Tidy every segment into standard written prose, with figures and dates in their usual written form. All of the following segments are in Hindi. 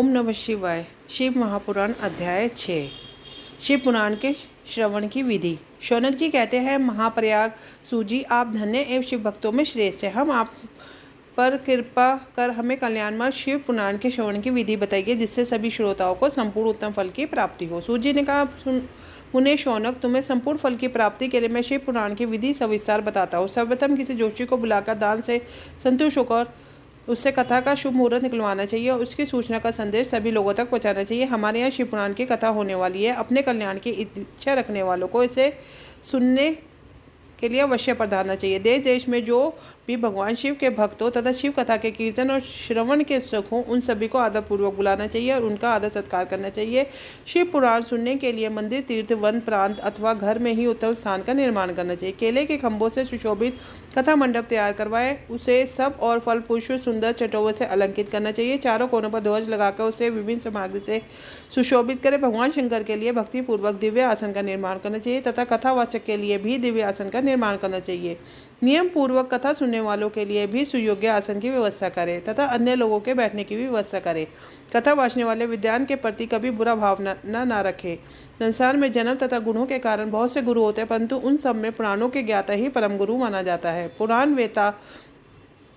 ओम नमः शिवाय। शिव महापुराण अध्याय 6। शिव पुराण के श्रवण की विधि। शौनक जी कहते हैं, महाप्रयाग सूजी, आप धन्य एवं शिव भक्तों में श्रेष्ठ हैं। हम आप पर कृपा कर हमें कल्याणमय शिव पुराण के श्रवण की विधि बताइए, जिससे सभी श्रोताओं को संपूर्ण उत्तम फल की प्राप्ति हो। सूजी ने कहा, मुने शौनक, तुम्हें संपूर्ण फल की प्राप्ति के लिए मैं शिव पुराण की विधि सविस्तार बताता हूँ। सर्वप्रथम किसी जोशी को बुलाकर दान से संतुष्ट होकर उससे कथा का शुभ मुहूर्त निकलवाना चाहिए और उसकी सूचना का संदेश सभी लोगों तक पहुंचाना चाहिए। हमारे यहाँ शिव पुराण की कथा होने वाली है। अपने कल्याण की इच्छा रखने वालों को इसे सुनने के लिए अवश्य पधारना चाहिए। देश देश में जो भी भगवान शिव के भक्त हो तथा शिव कथा के कीर्तन और श्रवण के सुख हो, उन सभी को आदरपूर्वक बुलाना चाहिए और उनका आदर सत्कार करना चाहिए। शिव पुराण सुनने के लिए मंदिर, तीर्थ, वन प्रांत अथवा घर में ही उत्तम स्थान का निर्माण करना चाहिए। केले के खंभों से सुशोभित कथा मंडप तैयार करवाए, उसे सब और फल पुष्प सुंदर चटोरों से अलंकृत करना चाहिए। चारों कोनों पर ध्वज लगाकर उसे विभिन्न सामग्री से सुशोभित करें। भगवान शंकर के लिए भक्तिपूर्वक दिव्य आसन का निर्माण करना चाहिए तथा कथावाचक के लिए भी दिव्य आसन का निर्माण करना चाहिए। नियम पूर्वक कथा सुनने वालों के लिए भी सुयोग्य आसन की व्यवस्था करें तथा अन्य लोगों के बैठने की भी व्यवस्था करें। कथा वाचने वाले विद्वान के प्रति कभी बुरा भावना न रखें। संसार में जन्म तथा गुणों के कारण बहुत से गुरु होते हैं, परंतु उन सब में पुराणों के ज्ञाता ही परम गुरु माना जाता है। पुराण वेता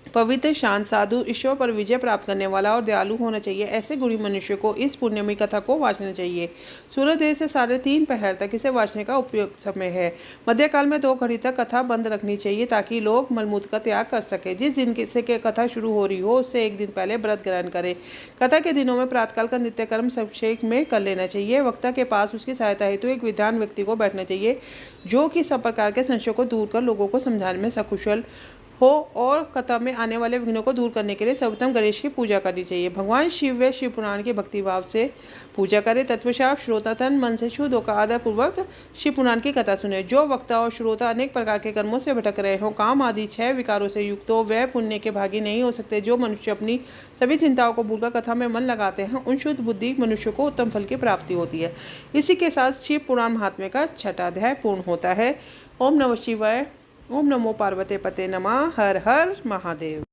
पवित्र, शांत, साधु, ईश्वर पर विजय प्राप्त करने वाला और दयालु होना चाहिए। ऐसे गुणी मनुष्य को इस पुण्यमयी कथा को वाचना चाहिए। सूर्योदय से 3:30 पहर तक इसे वाचने का उपयुक्त समय है। मध्यकाल में 2 घड़ी तक कथा बंद रखनी चाहिए ताकि लोग मलमूत्र का त्याग कर सके। जिस दिन से कथा शुरू हो रही हो उससे एक दिन पहले व्रत ग्रहण करें। कथा के दिनों में प्रातःकाल का नित्य कर्म संक्षेप में कर लेना चाहिए। वक्ता के पास उसकी सहायता हेतु एक विद्वान व्यक्ति को बैठना चाहिए, जो कि सब प्रकार के संशयों को दूर कर लोगों को समझाने में सकुशल हो और कथा में आने वाले विघ्नों को दूर करने के लिए सर्वप्रथम गणेश की पूजा करनी चाहिए। भगवान शिव व शिव पुराण के भक्तिभाव से पूजा करें। तत्पश्चात श्रोता तन मन से शुद्ध होकर आदरपूर्वक शिव पुराण की कथा सुने। जो वक्ता और श्रोता अनेक प्रकार के कर्मों से भटक रहे हो, काम आदि 6 विकारों से युक्त हो, वह पुण्य के भागी नहीं हो सकते। जो मनुष्य अपनी सभी चिंताओं को भूलकर कथा में मन लगाते हैं, उन शुद्ध बुद्धि मनुष्य को उत्तम फल की प्राप्ति होती है। इसी के साथ शिव पुराण महात्म्य का 6वां अध्याय पूर्ण होता है। ओम नमः शिवाय। ओम नमो पार्वती पते नमः। हर हर महादेव।